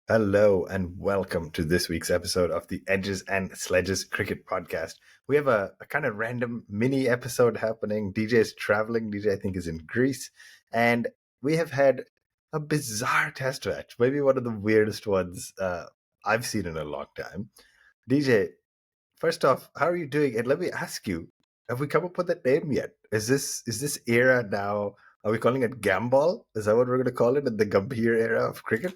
Hello and welcome to this week's episode of the Edges and Sledges Cricket Podcast. We have a kind of random mini episode happening. DJ is traveling. DJ, I think, is in Greece. And we have had a bizarre test match, maybe one of the weirdest ones I've seen in a long time. DJ, first off, how are you doing? And let me ask you, have we come up with a name yet? Is this era now, are we calling it Gambol? Is that what we're going to call it in the Gambhir era of cricket?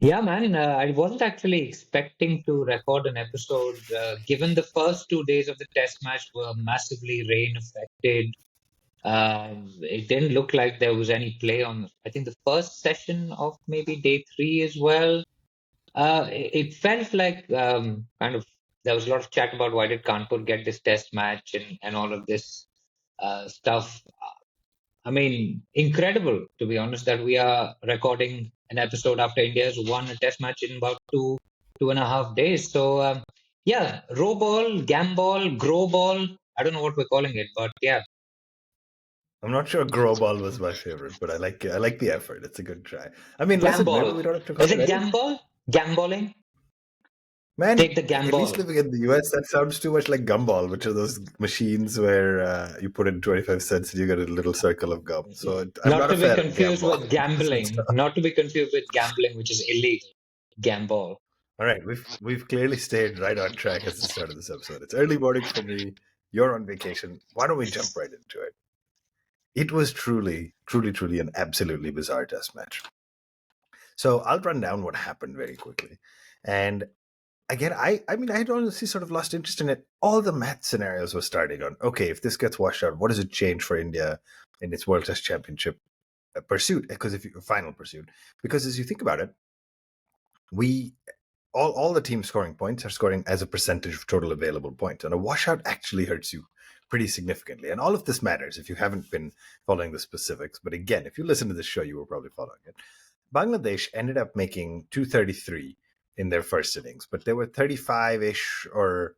Yeah, man. I wasn't actually expecting to record an episode, given the first 2 days of the test match were massively rain affected. It didn't look like there was any play on, I think, the first session of maybe day three as well. It felt like kind of there was a lot of chat about why did Kanpur get this test match and all of this stuff. I mean, incredible, to be honest, that we are recording an episode after India's won a test match in about 2.5 days. So, yeah, row ball, gam ball, grow ball. I don't know what we're calling it, but yeah. I'm not sure grow ball was my favorite, but I like the effort. It's a good try. I mean, Gam listen, maybe ball. we don't have to call Is it it anything. gam ball? Gamballing? Man, Take the gam at least ball. living in the US, that sounds too much like gumball, which are those machines where you put in 25 cents and you get a little circle of gum. So I'm Not not a to be fan of confused gamball. with gambling. Not to be confused with gambling, which is illegal. Gamball. All right, we've clearly stayed right on track at the start of this episode. It's early morning for me. You're on vacation. Why don't we jump right into it? It was truly, truly, truly an absolutely bizarre test match. So I'll run down what happened very quickly. And again, I mean, I had honestly sort of lost interest in it. All the math scenarios were starting on, okay, if this gets washed out, what does it change for India in its World Test Championship pursuit? Because if you final pursuit, because as you think about it, we all the teams scoring points are scoring as a percentage of total available points, and a washout actually hurts you pretty significantly. And all of this matters if you haven't been following the specifics. But again, if you listen to this show, you were probably following it. Bangladesh ended up making 233 in their first innings, but they were 35-ish or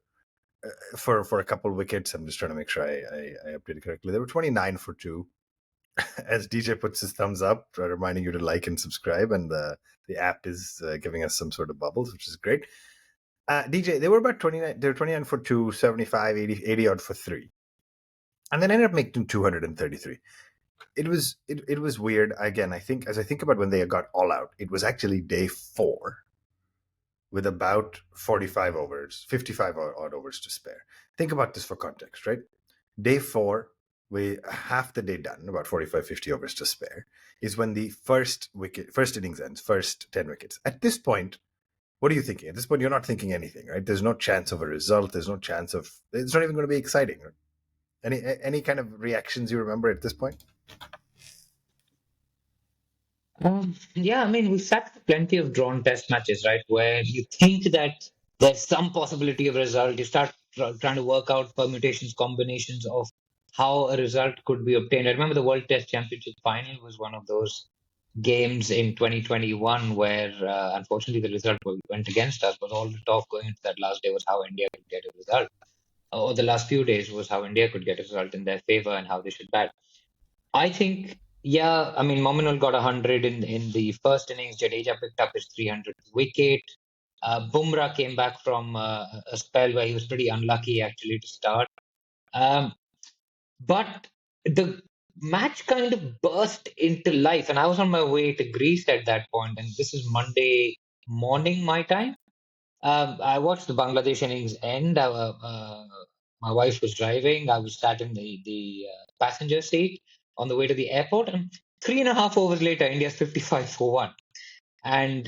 for a couple of wickets. I'm just trying to make sure I updated correctly. They were 29 for two. As DJ puts his thumbs up, reminding you to like and subscribe, and the app is giving us some sort of bubbles, which is great. DJ, they were about 29. They were 29 for two, 75, 80 odd for three, and then ended up making 233. It was weird. Again, I think as I think about when they got all out, it was actually day 4 with about 45 overs, 55 odd overs to spare. Think about this for context, right? Day 4, we half the day done, about 45, 50 overs to spare, is when the first innings ends, first 10 wickets. At this point, what are you thinking? At this point, you're not thinking anything, right? There's no chance of a result. There's no chance of, it's not even going to be exciting. Right? Any kind of reactions you remember at this point? Yeah, I mean, we've sat through plenty of drawn test matches, right? Where you think that there's some possibility of a result. You start trying to work out permutations, combinations of how a result could be obtained. I remember the World Test Championship final was one of those games in 2021 where, unfortunately, the result went against us. But all the talk going into that last day was how India could get a result. Or the last few days was how India could get a result in their favor and how they should bat. I think, yeah, I mean, Mominul got 100 in the first innings. Jadeja picked up his 300th wicket. Bumrah came back from a spell where he was pretty unlucky actually to start. Um, but the match kind of burst into life, and I was on my way to Greece at that point, and this is Monday morning my time. I watched the Bangladesh innings end. My wife was driving. I was sat in the passenger seat on the way to the airport. And 3.5 overs later, India's 55 for one. And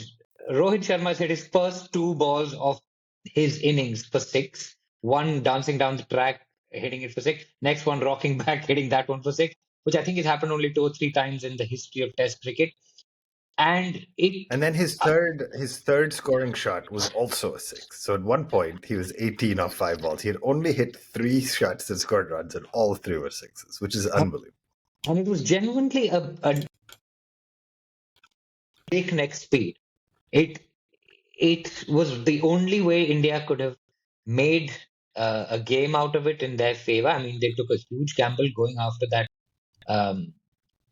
Rohit Sharma hit his first two balls of his innings for six. One dancing down the track, hitting it for six. Next one rocking back, hitting that one for six, which I think has happened only 2 or 3 times in the history of Test cricket. And it And then his third scoring shot was also a six. So at one point he was 18 off 5 balls. He had only hit 3 shots that scored runs, and all 3 were sixes, which is unbelievable. and it was genuinely a breakneck speed. It it was the only way India could have made a game out of it in their favor. I mean, they took a huge gamble going after that um,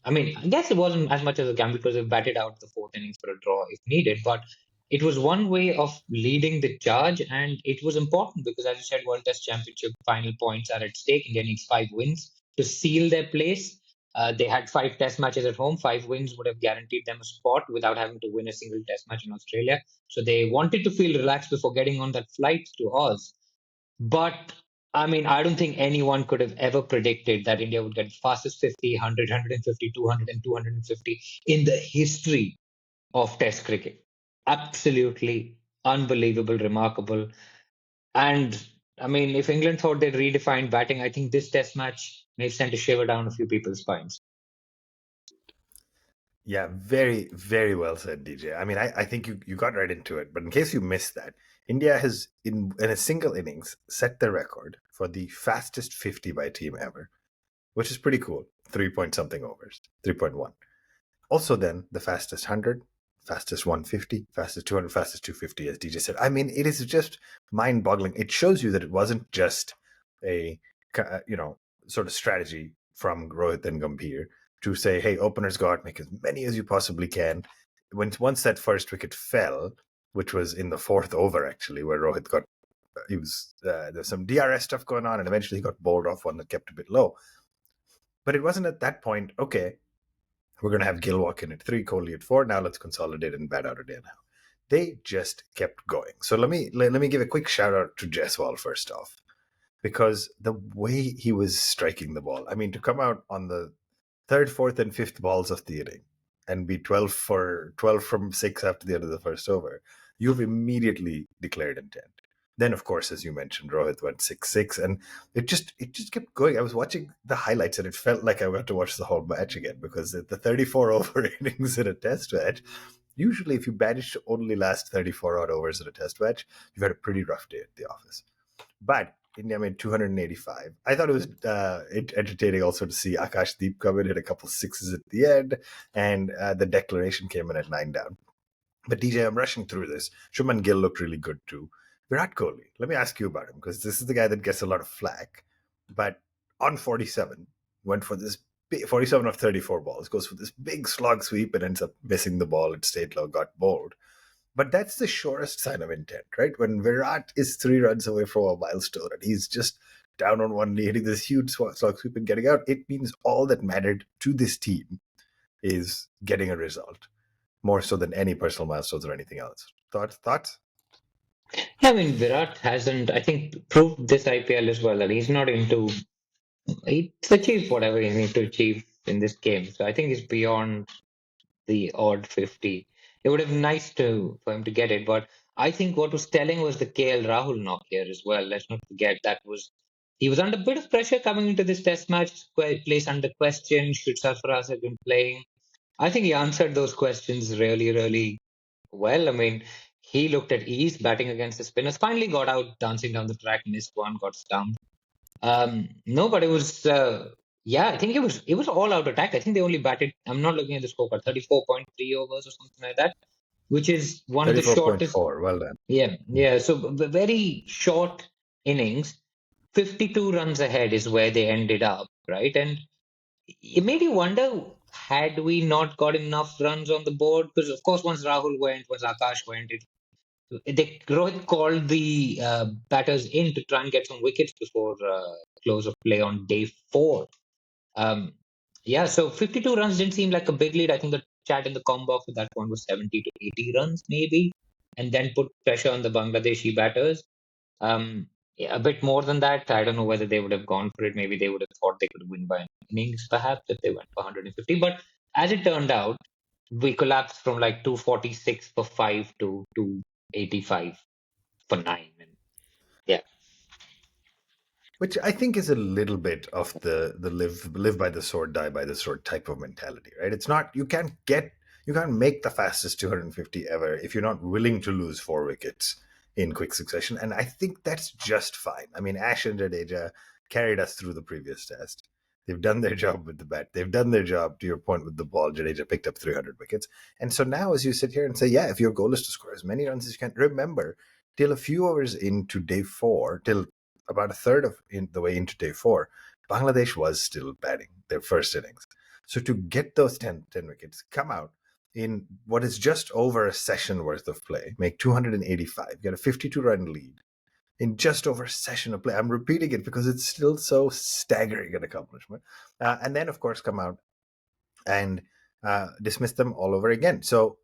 I mean, I guess it wasn't as much as a gamble because they batted out the fourth innings for a draw if needed, but it was one way of leading the charge, and it was important because, as you said, World Test Championship final points are at stake. India needs 5 wins to seal their place. They had 5 Test matches at home. 5 wins would have guaranteed them a spot without having to win a single Test match in Australia. So they wanted to feel relaxed before getting on that flight to Oz. But I mean, I don't think anyone could have ever predicted that India would get fastest 50, 100, 150, 200, and 250 in the history of Test cricket. Absolutely unbelievable, remarkable. And I mean, if England thought they'd redefined batting, I think this Test match may have sent a shiver down a few people's spines. Yeah, very, very well said, DJ. I mean, I think you got right into it. But in case you missed that, India has, in a single innings, set the record for the fastest 50 by team ever, which is pretty cool. 3 point something overs, 3.1. Also, then the fastest 100, fastest 150, fastest 200, fastest 250, as DJ said. I mean, it is just mind boggling. It shows you that it wasn't just a, sort of strategy from Rohit and Gambhir to say, hey, openers go out, make as many as you possibly can. Once that first wicket fell, which was in the fourth over, actually, where Rohit got, there's some DRS stuff going on, and eventually he got bowled off one that kept a bit low. But it wasn't at that point, okay, we're going to have Gill walk in at 3, Kohli at 4. Now let's consolidate and bat out a day now. They just kept going. So let me give a quick shout out to Jaiswal first off, because the way he was striking the ball, I mean, to come out on the third, fourth, and fifth balls of the inning and be 12 from 6 after the end of the first over, you've immediately declared intent. Then, of course, as you mentioned, Rohit went 6-6, and it just kept going. I was watching the highlights, and it felt like I got to watch the whole match again, because the 34 over innings in a Test match, usually if you manage to only last 34 odd overs in a Test match, you've had a pretty rough day at the office. But India made 285. I thought it was entertaining also to see Akash Deep come in, hit a couple sixes at the end, and the declaration came in at 9 down. But DJ, I'm rushing through this. Shuman Gill looked really good too. Virat Kohli, let me ask you about him, because this is the guy that gets a lot of flack. But on 47, went for this 47 of 34 balls, goes for this big slog sweep and ends up missing the ball. It stayed low, got bowled. But that's the surest sign of intent, right? When Virat is 3 runs away from a milestone and he's just down on one knee, hitting this huge slog sweep and getting out, it means all that mattered to this team is getting a result, more so than any personal milestones or anything else. Thoughts? Yeah, I mean, Virat hasn't, I think, proved this IPL as well that he's not into, he's achieved whatever he needs to achieve in this game. So I think he's beyond the odd 50. It would have been nice to for him to get it, but I think what was telling was the KL Rahul knock here as well. Let's not forget that was he was under a bit of pressure coming into this Test match. Place under question. Should Sarfaraz have been playing? I think he answered those questions really, really well. I mean, he looked at ease batting against the spinners. Finally, got out dancing down the track, missed one, got stumped. No, but it was yeah, I think it was all out attack. I think they only batted. I'm not looking at the scorecard, 34.3 overs or something like that, which is one of the shortest. 34.4. Well done. Yeah, yeah. So very short innings. 52 runs ahead is where they ended up, right? And it made you wonder, had we not got enough runs on the board? Because of course, once Rahul went, once Akash went, Rohit called the batters in to try and get some wickets before close of play on day 4. Um, yeah, so 52 runs didn't seem like a big lead. I think the chat in the com box at that point was 70 to 80 runs, maybe, and then put pressure on the Bangladeshi batters. Yeah, a bit more than that. I don't know whether they would have gone for it. Maybe they would have thought they could win by an innings, perhaps, if they went for 150. But as it turned out, we collapsed from like 246 for 5 to 285 for 9. And yeah. Which I think is a little bit of the live by the sword, die by the sword type of mentality, right? It's not, you can't make the fastest 250 ever if you're not willing to lose 4 wickets in quick succession, and I think that's just fine. I mean, Ash and Jadeja carried us through the previous Test. They've done their job with the bat. They've done their job, to your point, with the ball. Jadeja picked up 300 wickets. And so now, as you sit here and say, yeah, if your goal is to score as many runs as you can, remember, till a few hours into day 4, till about a third of the way into day 4, Bangladesh was still batting their first innings. So to get those 10 wickets, come out in what is just over a session worth of play, make 285, get a 52-run lead in just over a session of play. I'm repeating it because it's still so staggering an accomplishment. And then, of course, come out and dismiss them all over again. So,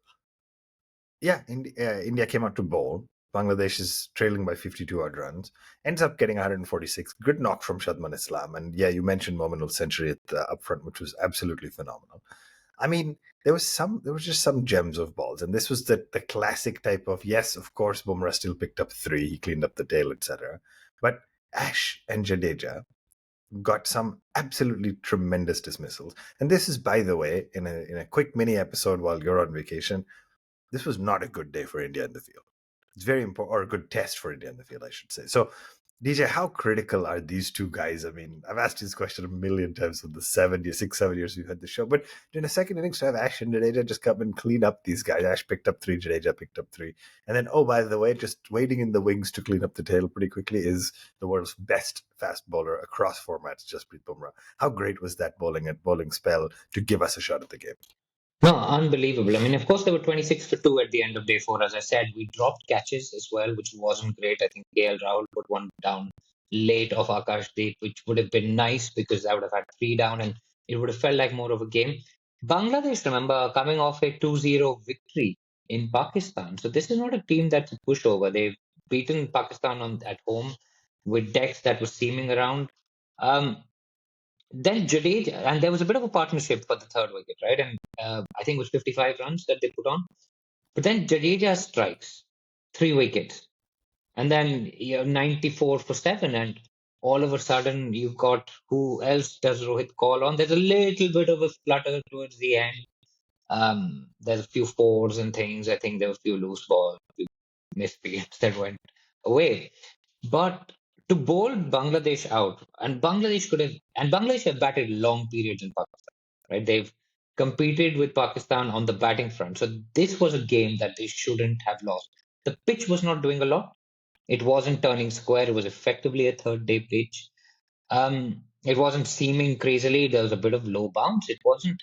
yeah, India came out to bowl. Bangladesh is trailing by 52 odd runs, ends up getting 146. Good knock from Shadman Islam. And yeah, you mentioned Mominul's century at the upfront, which was absolutely phenomenal. I mean, there was just some gems of balls, and this was the classic type of, yes, of course, Bumrah still picked up 3, he cleaned up the tail, etc. But Ash and Jadeja got some absolutely tremendous dismissals. And this is, by the way, in a quick mini episode while you're on vacation, this was not a good day for India in the field. It's very important, or a good test for India in the field, I should say. So, DJ, how critical are these two guys? I mean, I've asked you this question a million times in the 7 years we've had the show. But in the second innings, to have Ash and Jadeja just come and clean up these guys. Ash picked up 3, Jadeja picked up 3. And then, oh, by the way, just waiting in the wings to clean up the tail pretty quickly is the world's best fast bowler across formats, Jasprit Bumrah. How great was that bowling spell to give us a shot at the game? No, unbelievable. I mean, of course, they were 26 for 2 at the end of day 4. As I said, we dropped catches as well, which wasn't great. I think KL Rahul put one down late of Akashdeep, which would have been nice because I would have had 3 down and it would have felt like more of a game. Bangladesh, remember, coming off a 2-0 victory in Pakistan. So this is not a team that's a pushover. They've beaten Pakistan at home with decks that was seaming around. Um, then Jadeja, and there was a bit of a partnership for the third wicket, right? And I think it was 55 runs that they put on. But then Jadeja strikes 3 wickets, and then 94 for 7, and all of a sudden you've got who else does Rohit call on? There's a little bit of a flutter towards the end. There's a few fours and things. I think there were a few loose balls, a few misfires that went away. But to bowl Bangladesh out, and Bangladesh have batted long periods in Pakistan, right? They've competed with Pakistan on the batting front. So this was a game that they shouldn't have lost. The pitch was not doing a lot. It wasn't turning square. It was effectively a third day pitch. It wasn't seeming crazily. There was a bit of low bounce. It wasn't.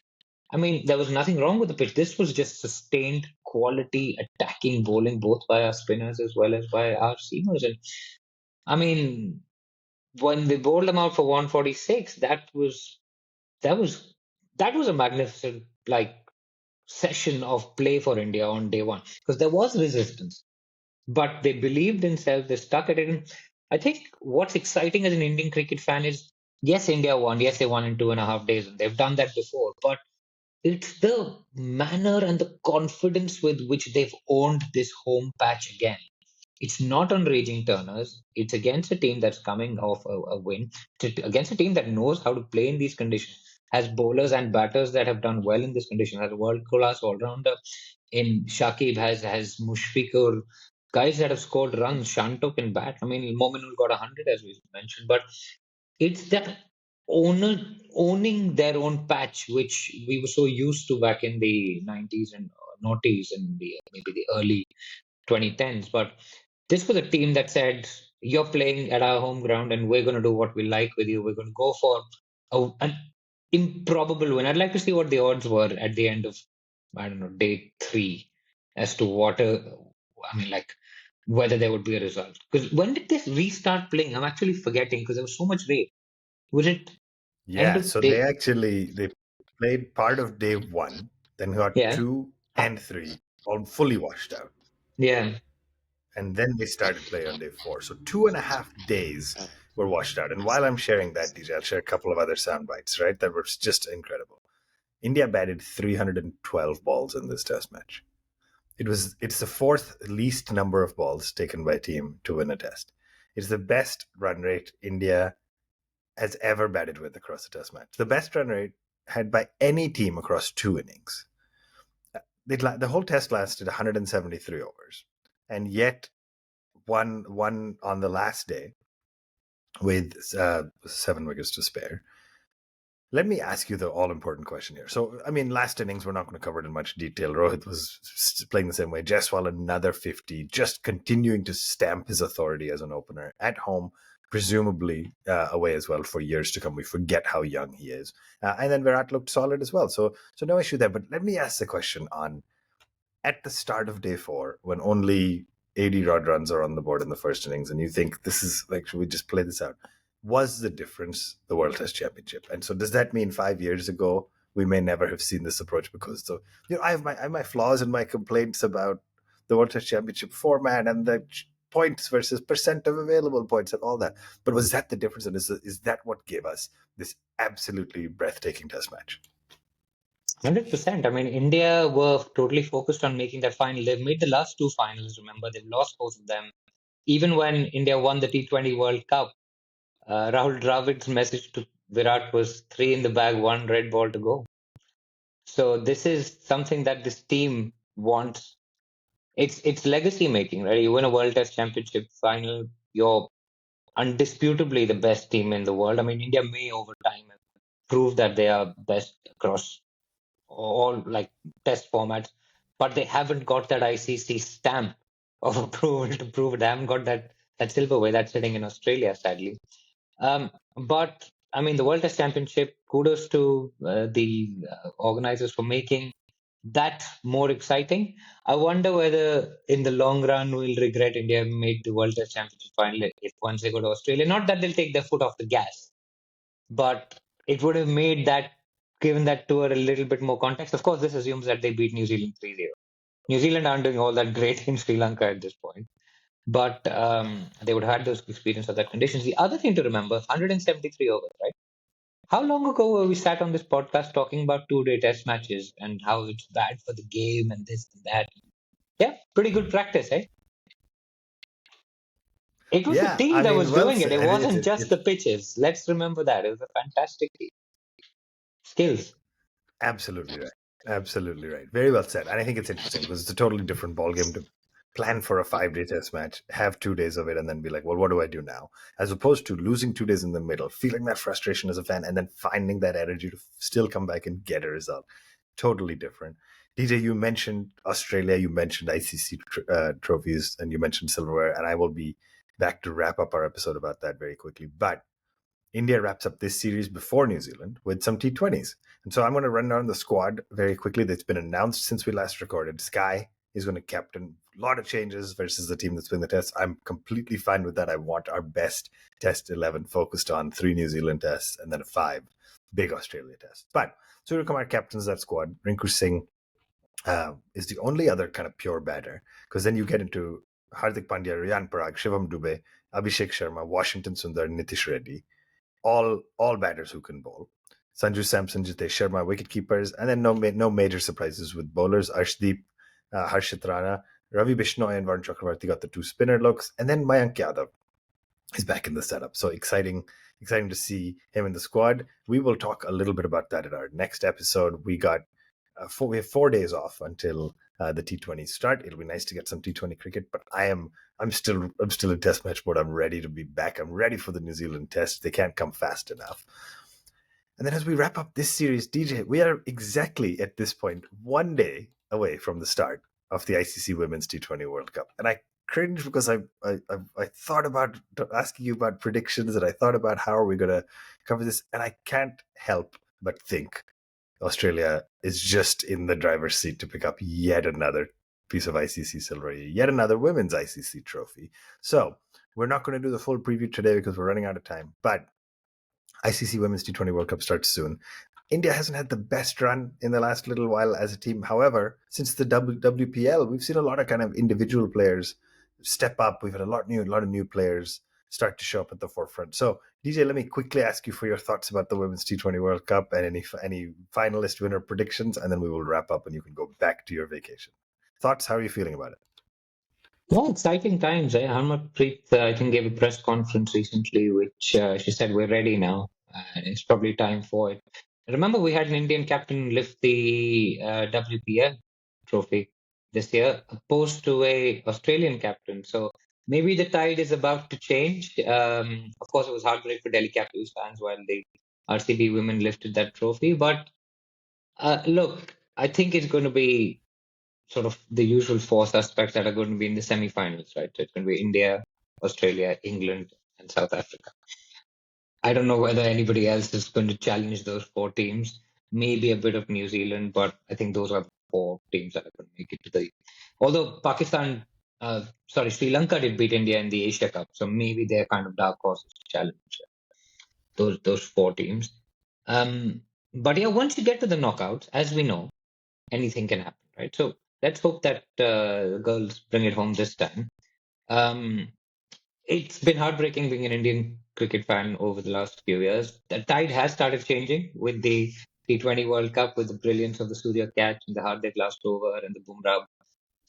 I mean, there was nothing wrong with the pitch. This was just sustained quality attacking bowling, both by our spinners as well as by our seamers. And I mean, when they bowled them out for 146, that was that was a magnificent session of play for India on day one because there was resistance, but they believed in self. They stuck at it. And I think what's exciting as an Indian cricket fan is yes, India won. Yes, they won in 2.5 days, and they've done that before. But it's the manner and the confidence with which they've owned this home patch again. It's not on raging turners. It's against a team that's coming off a win, against a team that knows how to play in these conditions, has bowlers and batters that have done well in this condition, has a world class all rounder in Shakib, has Mushfiqur, guys that have scored runs. Shanto can bat. I mean, Mominul got 100 as we mentioned, but it's that owning their own patch, which we were so used to back in the 90s and noughties and maybe the early 2010s. But this was a team that said, "You're playing at our home ground, and we're going to do what we like with you. We're going to go for an improbable win." I'd like to see what the odds were at the end of, I don't know, day 3 as to I mean, whether there would be a result. Because when did this restart playing? I'm actually forgetting because there was so much rain. Was it end Yeah, of so they day? actually they played part of day 1, then got Yeah, 2 and 3 all fully washed out, yeah. and then they started play on day 4. So 2.5 days were washed out. And while I'm sharing that, DJ, I'll share a couple of other sound bites, right? That were just incredible. India batted 312 balls in this test match. It's the fourth least number of balls taken by a team to win a test. It's the best run rate India has ever batted with across a test match. The best run rate had by any team across 2 innings. The whole test lasted 173 overs, and yet won on the last day with 7 wickets to spare. Let me ask you the all important question here. So, I mean, last innings, we're not going to cover it in much detail. Rohit was playing the same way. Jaiswal, another 50, just continuing to stamp his authority as an opener at home. presumably away as well for years to come. We forget how young he is, and then Virat looked solid as well. So no issue there. But let me ask the question on at the start of day four, when only 80 rod runs are on the board in the first innings, and you think this is like, should we just play this out? Was the difference the World Test Championship? And so, does that mean 5 years ago we may never have seen this approach? Because I have my flaws and my complaints about the World Test Championship format and the points versus percent of available points and all that. But was that the difference? And is that what gave us this absolutely breathtaking Test match? 100%. I mean, India were totally focused on making that final. They've made the last two finals, remember, they've lost both of them. Even when India won the T20 World Cup, Rahul Dravid's message to Virat was three in the bag, one red ball to go. So this is something that this team wants. It's legacy making, right? You win a World Test Championship final, you're undisputably the best team in the world. I mean, India may over time prove that they are best across all like test formats, but they haven't got that ICC stamp of approval to prove it. They haven't got that silverware that's sitting in Australia, sadly. But I mean, the World Test Championship. Kudos to the organizers for making that more exciting. I wonder whether in the long run we'll regret India made the World Test Championship final if once they go to Australia. Not that they'll take their foot off the gas, but it would have made that given that tour a little bit more context. Of course, this assumes that they beat New Zealand 3-0. New Zealand aren't doing all that great in Sri Lanka at this point, but they would have had those experience of that conditions. The other thing to remember, 173 overs, right? How long ago were we sat on this podcast talking about two-day test matches and how it's bad for the game and this and that? Yeah, pretty good practice, eh? It was the Yeah, team I that mean, was well doing it. said. It And wasn't just the pitches. Let's remember that. It was a fantastic team. Skills. absolutely right. Absolutely right. Very well said. And I think it's interesting because it's a totally different ballgame to plan for a 5 day test match, have 2 days of it, and then be like, well, what do I do now? As opposed to losing 2 days in the middle, feeling that frustration as a fan, and then finding that energy to still come back and get a result. Totally different. DJ, you mentioned Australia, you mentioned ICC trophies, and you mentioned silverware, and I will be back to wrap up our episode about that very quickly. But India wraps up this series before New Zealand with some T20s. And so I'm going to run down the squad very quickly that's been announced since we last recorded. Sky is going to captain. A lot of changes versus the team that's been the test. I'm completely fine with that. I want our best test 11 focused on 3 New Zealand tests and then 5 big Australia tests. But Surya Kumar captains that squad. Rinku Singh is the only other kind of pure batter because then you get into Hardik Pandya, Riyan Parag, Shivam Dubey, Abhishek Sharma, Washington Sundar, Nitish Reddy, all batters who can bowl. Sanju Samson, Jitesh Sharma, wicket keepers, and then no major surprises with bowlers. Arshdeep, Harshit Rana, Ravi Bishnoi, and Varun Chakravarti got the 2 spinner looks, and then Mayank Yadav is back in the setup. So exciting to see him in the squad. We will talk a little bit about that in our next episode. We have 4 days off until the T20s start. It'll be nice to get some T20 cricket, but I'm still in test match mode. I'm ready to be back. I'm ready for the New Zealand test. They can't come fast enough. And then as we wrap up this series, DJ, we are exactly at this point 1 day away from the start of the ICC Women's T20 World Cup. And I cringe because I thought about asking you about predictions and I thought about how are we going to cover this, and I can't help but think Australia is just in the driver's seat to pick up yet another piece of ICC silver, yet another women's ICC trophy. So we're not going to do the full preview today because we're running out of time, but ICC Women's T20 World Cup starts soon. India hasn't had the best run in the last little while as a team. However, since the WPL, we've seen a lot of kind of individual players step up. We've had a lot of new players start to show up at the forefront. So, DJ, let me quickly ask you for your thoughts about the Women's T20 World Cup and any finalist winner predictions, and then we will wrap up and you can go back to your vacation. Thoughts? How are you feeling about it? Yeah, exciting times. Eh? Harmanpreet, I think, gave a press conference recently, which she said we're ready now. It's probably time for it. Remember, we had an Indian captain lift the WPL trophy this year, opposed to a Australian captain. So maybe the tide is about to change. Of course, it was heartbreak for Delhi Capitals fans while the RCB women lifted that trophy. But look, I think it's going to be sort of the usual four suspects that are going to be in the semi-finals, right? So it's going to be India, Australia, England. and South Africa. I don't know whether anybody else is going to challenge those four teams. Maybe a bit of New Zealand, but I think those are the four teams that are going to make it to the. Although Sri Lanka did beat India in the Asia Cup, so maybe they're kind of dark horses to challenge those four teams. But yeah, once you get to the knockouts, as we know, anything can happen, right? So let's hope that the girls bring it home this time. Um, it's been heartbreaking being an Indian cricket fan over the last few years. The tide has started changing with the T20 World Cup, with the brilliance of the Surya catch and the Hardik last over and the Bumrah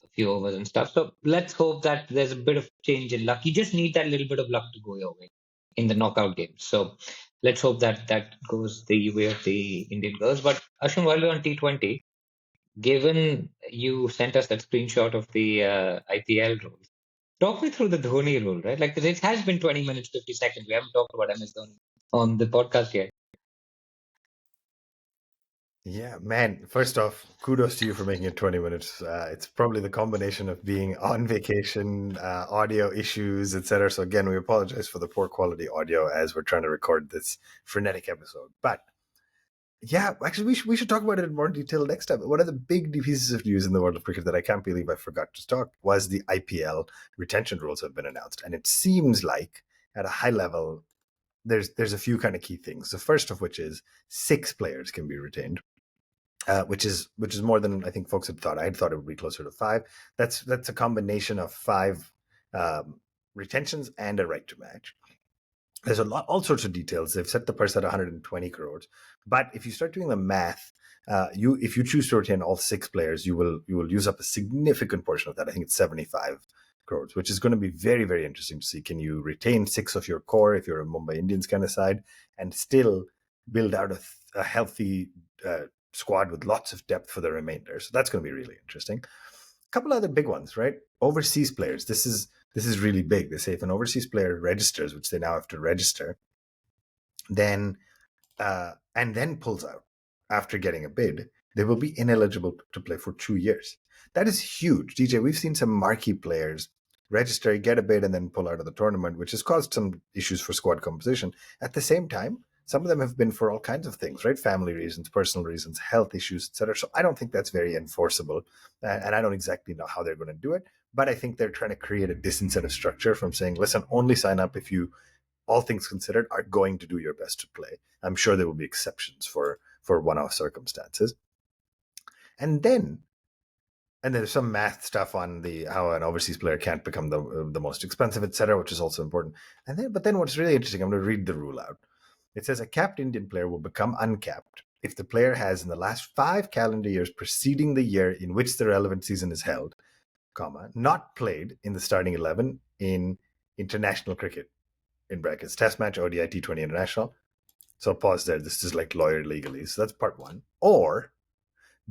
a few overs and stuff. So let's hope that there's a bit of change in luck. You just need that little bit of luck to go your way in the knockout games. So let's hope that that goes the way of the Indian girls. But Ashwin, while we're on T20, given you sent us that screenshot of the IPL rules, talk me through the Dhoni rule, right? Like, 'cause it has been 20 minutes, 50 seconds. We haven't talked about MS Dhoni on the podcast yet. Yeah, man. First off, kudos to you for making it 20 minutes. It's probably the combination of being on vacation, audio issues, etc. So again, we apologize for the poor quality audio as we're trying to record this frenetic episode. But yeah, actually, we should talk about it in more detail next time. One of the big pieces of news in the world of cricket that I can't believe I forgot to talk was the IPL retention rules have been announced, and it seems like at a high level, there's a few kind of key things. The first of which is 6 players can be retained, which is more than I think folks had thought. I had thought it would be closer to 5. That's a combination of 5 retentions and a right to match. There's all sorts of details. They've set the purse at 120 crores, but if you start doing the math, if you choose to retain all 6 players, you will use up a significant portion of that. I think it's 75 crores, which is going to be very, very interesting to see. Can you retain 6 of your core if you're a Mumbai Indians kind of side and still build out a healthy squad with lots of depth for the remainder? So that's going to be really interesting. A couple other big ones, right? Overseas players. This is really big. They say if an overseas player registers, which they now have to register, then and then pulls out after getting a bid, they will be ineligible to play for 2 years. That is huge. DJ, we've seen some marquee players register, get a bid, and then pull out of the tournament, which has caused some issues for squad composition. At the same time, some of them have been for all kinds of things, right? Family reasons, personal reasons, health issues, etc. So I don't think that's very enforceable, and I don't exactly know how they're going to do it. But I think they're trying to create a disincentive structure from saying, listen, only sign up if you, all things considered, are going to do your best to play. I'm sure there will be exceptions for one-off circumstances. And then there's some math stuff on the how an overseas player can't become the most expensive, etc., which is also important. But then what's really interesting, I'm going to read the rule out. It says a capped Indian player will become uncapped if the player has, in the last 5 calendar years preceding the year in which the relevant season is held, not played in the starting 11 in international cricket, in brackets, test match, ODI, T20 international. So pause there. This is like lawyer legalese. So that's part 1. Or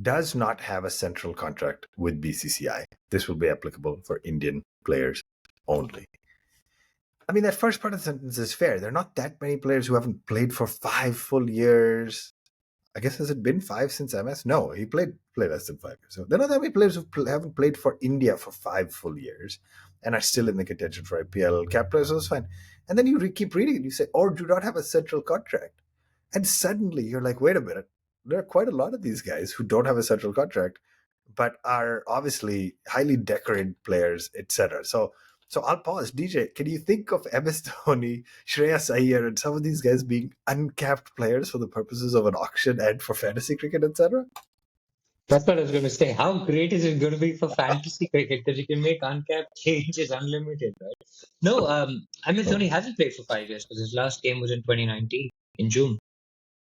does not have a central contract with BCCI. This will be applicable for Indian players only. I mean, that first part of the sentence is fair. There are not that many players who haven't played for 5 full years. I guess, has it been 5 since MS? No, he played less than 5 years. So there are not that many players who haven't played for India for 5 full years and are still in the contention for IPL cap players. So it's fine. And then you keep reading it. You say, or do not have a central contract. And suddenly you're like, wait a minute. There are quite a lot of these guys who don't have a central contract, but are obviously highly decorated players, etc. So I'll pause. DJ, can you think of MS Dhoni, Shreyas Iyer, and some of these guys being uncapped players for the purposes of an auction and for fantasy cricket, etc.? That's what I was going to say. How great is it going to be for fantasy cricket that you can make uncapped changes unlimited, right? No, MS Oh, Dhoni hasn't played for 5 years because his last game was in 2019 in June.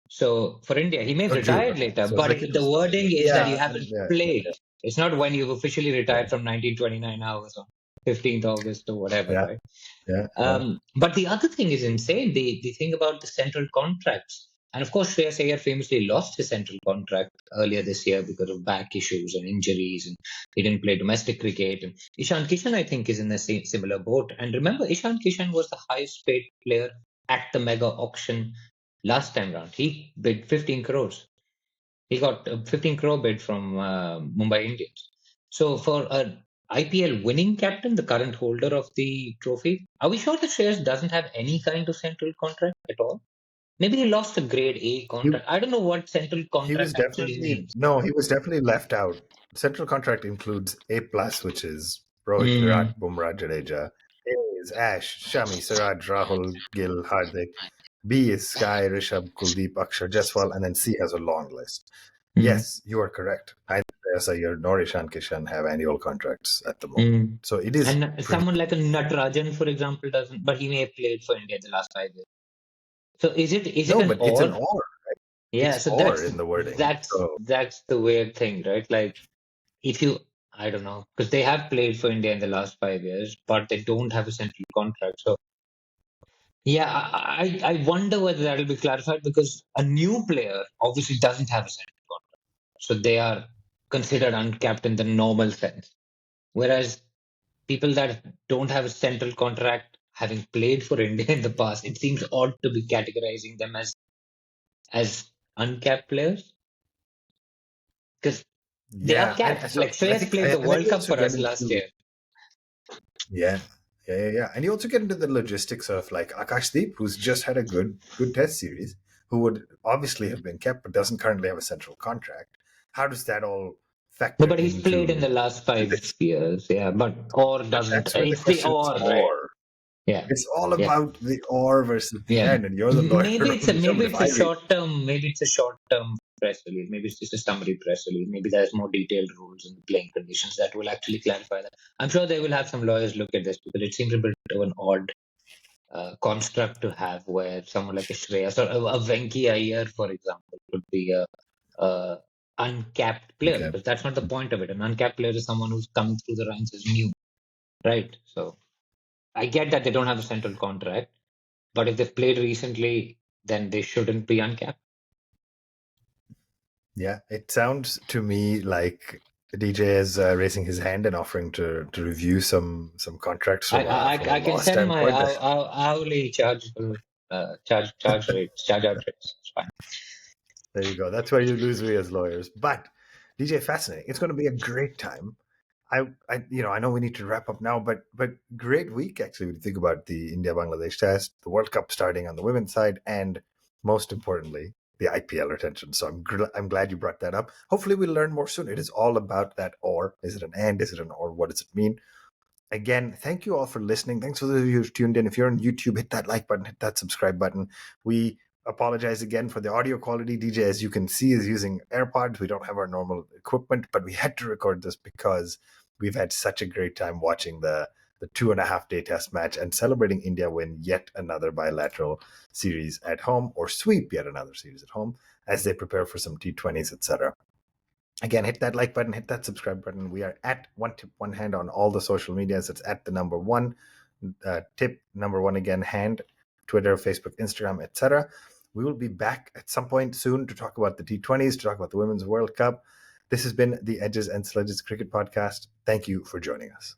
So for India, he may have oh, June. retired Okay. later, So it's but like it the was. wording is that you Yeah, haven't yeah, played. It's not when you've officially yeah, retired from 1929 hours on 15th August or whatever, yeah, right? yeah, yeah. But the other thing is insane. The thing about the central contracts. And of course, Shreyas Iyer famously lost his central contract earlier this year because of back issues and injuries, and he didn't play domestic cricket. And Ishan Kishan, I think, is in the same similar boat. And remember, Ishan Kishan was the highest paid player at the mega auction last time round. He bid 15 crores. He got a 15 crore bid from Mumbai Indians. So for a IPL winning captain, the current holder of the trophy. Are we sure that Shreyas doesn't have any kind of central contract at all? Maybe he lost a grade A He, contract. I don't know what central he was contract actually definitely means. no, he was definitely left out. Central contract includes A plus, which is Rohit, Mm, Virat, Bumrah, Jadeja. A is Ash, Shami, Siraj, Rahul, Gill, Hardik. B is Sky, Rishabh, Kuldeep, Akshar, Jaswal, and then C has a long list. mm, Yes, you are correct. Neither Shreyas Iyer nor Ishan Kishan have annual contracts at the moment. mm. So it is And pretty. someone like a Natarajan, for example, doesn't, but he may have played for India in the last 5 years. So is it No, an but it's an or? or. Yeah, It's so or that's in the wording. that's So that's the weird thing, right? Like if you, I don't know, because they have played for India in the last 5 years, but they don't have a central contract. So yeah, I wonder whether that will be clarified because a new player obviously doesn't have a central contract, so they are considered uncapped in the normal sense. Whereas people that don't have a central contract, having played for India in the past, it seems odd to be categorizing them as uncapped players because they are yeah, and capped. so Like I Shreyas think, played the and then World you Cup also for get us last into year. yeah, yeah, and you also get into the logistics of like Akashdeep, who's just had a good test series, who would obviously have been kept but doesn't currently have a central contract. How does that all No, factor but he's played in into the last this? 5 years. Yeah, but or But doesn't. that's where the It's the question is or, right? or. Yeah, It's all yeah. about the or versus the Yeah, and, and you're the lawyer who maybe determined if it's I a read. short term. Maybe it's a short term press release. Maybe it's just a summary press release. Maybe there's more detailed rules and playing conditions that will actually clarify that. I'm sure they will have some lawyers look at this because it seems a bit of an odd construct to have, where someone like a Shreyas or a Venki Iyer, for example, could be a uncapped player Okay. because that's not the point of it. An uncapped player is someone who's come through the ranks as new, right? So I get that they don't have a central contract, but if they've played recently, then they shouldn't be uncapped. Yeah, it sounds to me like DJ is raising his hand and offering to review some contracts from a I can law send my standpoint. hourly chargeable charge out rates. It's fine. There you go. That's where you lose me as lawyers. But DJ, fascinating. It's going to be a great time. I know we need to wrap up now, but great week actually. When you think about the India Bangladesh Test, the World Cup starting on the women's side, and most importantly, the IPL retention. So I'm glad you brought that up. Hopefully, we'll learn more soon. It is all about that or. Is it an and? Is it an or? What does it mean? Again, thank you all for listening. Thanks for those of you who've tuned in. If you're on YouTube, hit that like button, hit that subscribe button. We apologize again for the audio quality. DJ, as you can see, is using AirPods. We don't have our normal equipment, but we had to record this because we've had such a great time watching the 2.5 day test match and celebrating India win yet another bilateral series at home or sweep yet another series at home as they prepare for some T20s, etc. Again, hit that like button, hit that subscribe button. We are at One Tip One Hand on all the social medias. It's at the number one tip, number one again, hand, Twitter, Facebook, Instagram, etc. We will be back at some point soon to talk about the T20s, to talk about the Women's World Cup. This has been the Edges and Sledges Cricket Podcast. Thank you for joining us.